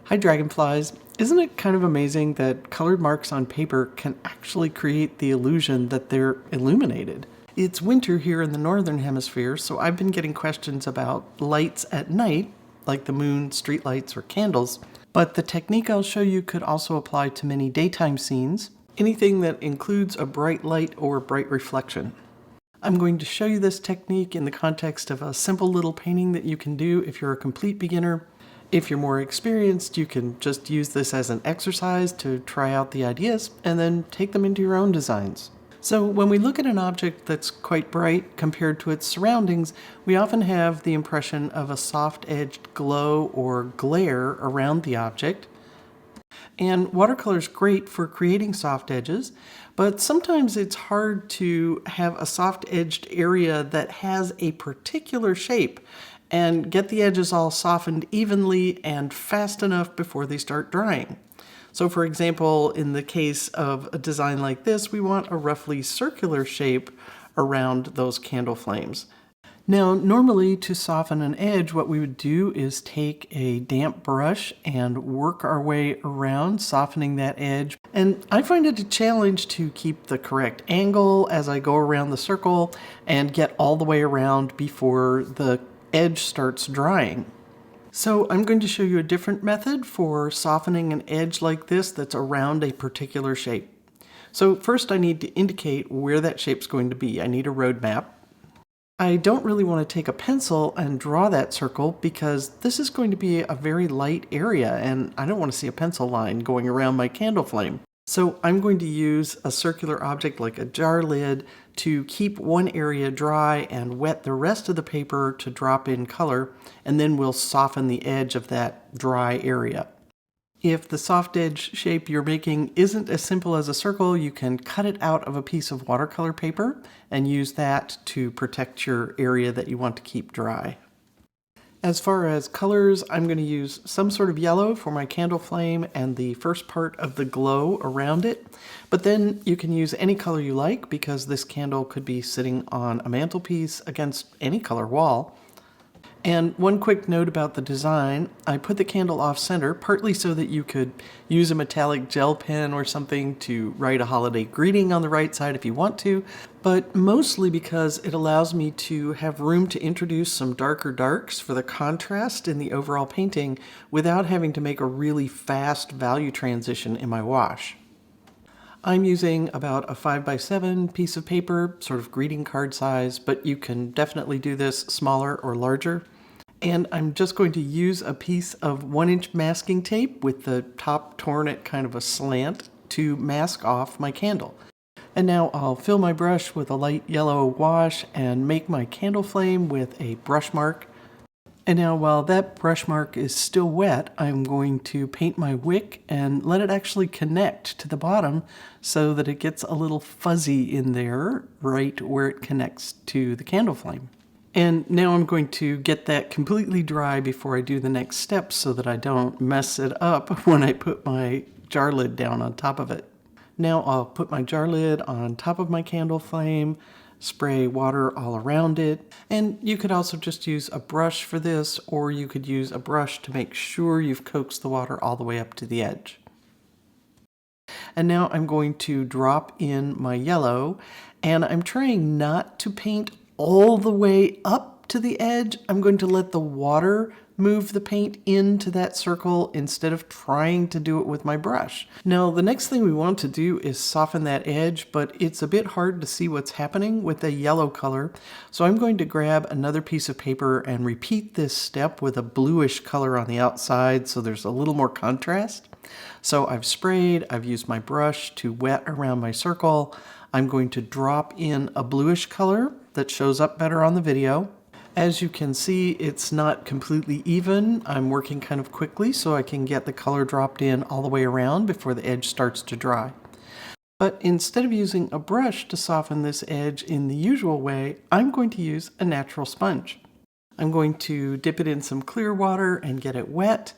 Hi Dragonflies! Isn't it kind of amazing that colored marks on paper can actually create the illusion that they're illuminated? It's winter here in the northern hemisphere, so I've been getting questions about lights at night, like the moon, streetlights, or candles, but the technique I'll show you could also apply to many daytime scenes, anything that includes a bright light or bright reflection. I'm going to show you this technique in the context of a simple little painting that you can do if you're a complete beginner. If you're more experienced, you can just use this as an exercise to try out the ideas and then take them into your own designs. So when we look at an object that's quite bright compared to its surroundings, we often have the impression of a soft-edged glow or glare around the object. And watercolor is great for creating soft edges, but sometimes it's hard to have a soft-edged area that has a particular shape and get the edges all softened evenly and fast enough before they start drying. So for example, in the case of a design like this, we want a roughly circular shape around those candle flames. Now, normally to soften an edge, what we would do is take a damp brush and work our way around, softening that edge. And I find it a challenge to keep the correct angle as I go around the circle and get all the way around before the edge starts drying. So I'm going to show you a different method for softening an edge like this that's around a particular shape. So first I need to indicate where that shape's going to be. I need a road map. I don't really want to take a pencil and draw that circle because this is going to be a very light area and I don't want to see a pencil line going around my candle flame. So I'm going to use a circular object like a jar lid to keep one area dry and wet the rest of the paper to drop in color, and then we'll soften the edge of that dry area. If the soft edge shape you're making isn't as simple as a circle, you can cut it out of a piece of watercolor paper and use that to protect your area that you want to keep dry. As far as colors, I'm going to use some sort of yellow for my candle flame and the first part of the glow around it. But then you can use any color you like because this candle could be sitting on a mantelpiece against any color wall. And one quick note about the design, I put the candle off center partly so that you could use a metallic gel pen or something to write a holiday greeting on the right side if you want to, but mostly because it allows me to have room to introduce some darker darks for the contrast in the overall painting without having to make a really fast value transition in my wash. I'm using about a 5x7 piece of paper, sort of greeting card size, but you can definitely do this smaller or larger. And I'm just going to use a piece of 1-inch masking tape with the top torn at kind of a slant to mask off my candle. And now I'll fill my brush with a light yellow wash and make my candle flame with a brush mark. And now while that brush mark is still wet, I'm going to paint my wick and let it actually connect to the bottom so that it gets a little fuzzy in there right where it connects to the candle flame. And now I'm going to get that completely dry before I do the next step so that I don't mess it up when I put my jar lid down on top of it. Now I'll put my jar lid on top of my candle flame, spray water all around it, and you could also just use a brush for this, or you could use a brush to make sure you've coaxed the water all the way up to the edge. And now I'm going to drop in my yellow, and I'm trying not to paint all the way up to the edge. I'm going to let the water move the paint into that circle instead of trying to do it with my brush. Now, the next thing we want to do is soften that edge, but it's a bit hard to see what's happening with the yellow color. So I'm going to grab another piece of paper and repeat this step with a bluish color on the outside so there's a little more contrast. So I've sprayed, I've used my brush to wet around my circle. I'm going to drop in a bluish color that shows up better on the video. As you can see, it's not completely even. I'm working kind of quickly so I can get the color dropped in all the way around before the edge starts to dry. But instead of using a brush to soften this edge in the usual way, I'm going to use a natural sponge. I'm going to dip it in some clear water and get it wet.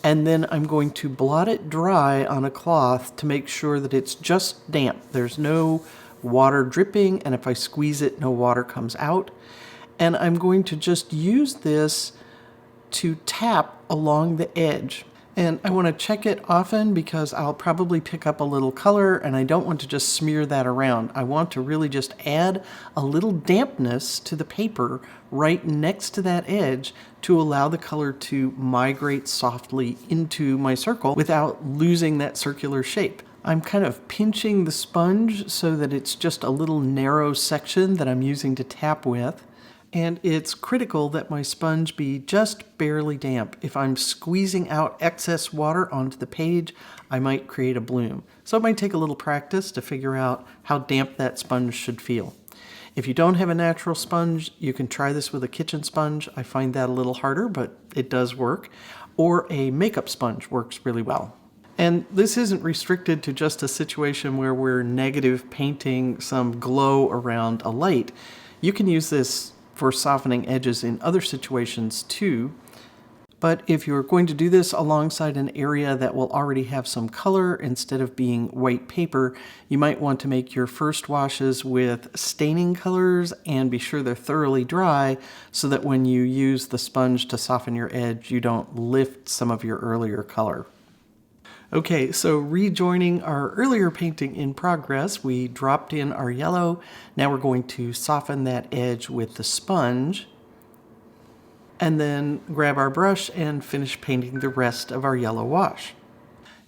And then I'm going to blot it dry on a cloth to make sure that it's just damp. There's no water dripping, and if I squeeze it, no water comes out. And I'm going to just use this to tap along the edge. And I want to check it often because I'll probably pick up a little color and I don't want to just smear that around. I want to really just add a little dampness to the paper right next to that edge to allow the color to migrate softly into my circle without losing that circular shape. I'm kind of pinching the sponge so that it's just a little narrow section that I'm using to tap with. And it's critical that my sponge be just barely damp. If I'm squeezing out excess water onto the page, I might create a bloom. So it might take a little practice to figure out how damp that sponge should feel. If you don't have a natural sponge, you can try this with a kitchen sponge. I find that a little harder, but it does work. Or a makeup sponge works really well. And this isn't restricted to just a situation where we're negative painting some glow around a light. You can use this for softening edges in other situations too. But if you're going to do this alongside an area that will already have some color instead of being white paper, you might want to make your first washes with staining colors and be sure they're thoroughly dry so that when you use the sponge to soften your edge, you don't lift some of your earlier color. Okay, so rejoining our earlier painting in progress, we dropped in our yellow. Now we're going to soften that edge with the sponge and then grab our brush and finish painting the rest of our yellow wash.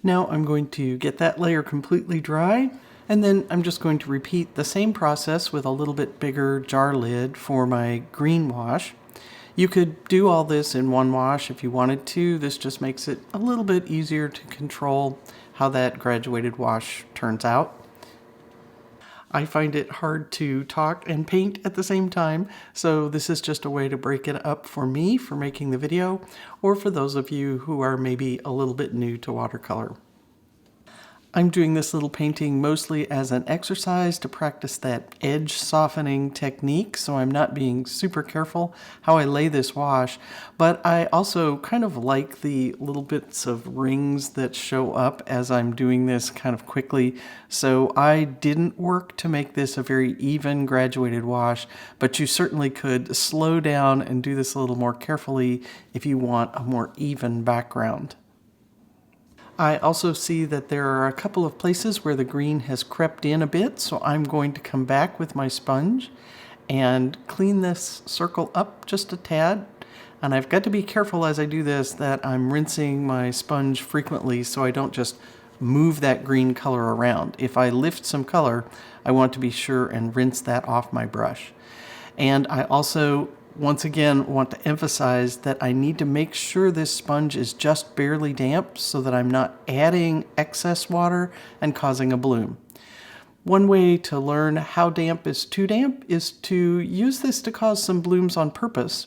Now I'm going to get that layer completely dry, and then I'm just going to repeat the same process with a little bit bigger jar lid for my green wash. You could do all this in one wash if you wanted to. This just makes it a little bit easier to control how that graduated wash turns out. I find it hard to talk and paint at the same time, so this is just a way to break it up for me for making the video, or for those of you who are maybe a little bit new to watercolor. I'm doing this little painting mostly as an exercise to practice that edge softening technique, so I'm not being super careful how I lay this wash, but I also kind of like the little bits of rings that show up as I'm doing this kind of quickly, so I didn't work to make this a very even graduated wash, but you certainly could slow down and do this a little more carefully if you want a more even background. I also see that there are a couple of places where the green has crept in a bit, so I'm going to come back with my sponge and clean this circle up just a tad. And I've got to be careful as I do this that I'm rinsing my sponge frequently so I don't just move that green color around. If I lift some color, I want to be sure and rinse that off my brush. And I also once again want to emphasize that I need to make sure this sponge is just barely damp so that I'm not adding excess water and causing a bloom. One way to learn how damp is too damp is to use this to cause some blooms on purpose,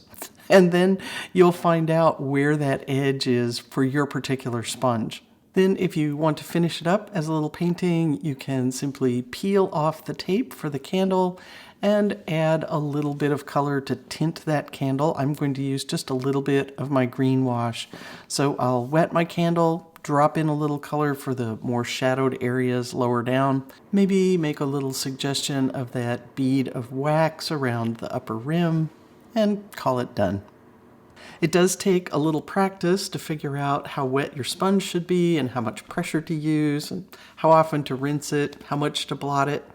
and then you'll find out where that edge is for your particular sponge. Then if you want to finish it up as a little painting, you can simply peel off the tape for the candle and add a little bit of color to tint that candle. I'm going to use just a little bit of my green wash. So I'll wet my candle, drop in a little color for the more shadowed areas lower down, maybe make a little suggestion of that bead of wax around the upper rim, and call it done. It does take a little practice to figure out how wet your sponge should be and how much pressure to use and how often to rinse it, how much to blot it.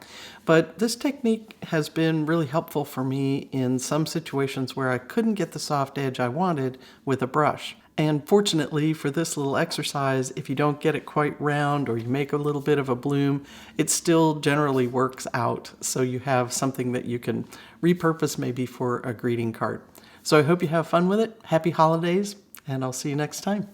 But this technique has been really helpful for me in some situations where I couldn't get the soft edge I wanted with a brush. And fortunately for this little exercise, if you don't get it quite round or you make a little bit of a bloom, it still generally works out. So you have something that you can repurpose maybe for a greeting card. So I hope you have fun with it. Happy holidays, and I'll see you next time.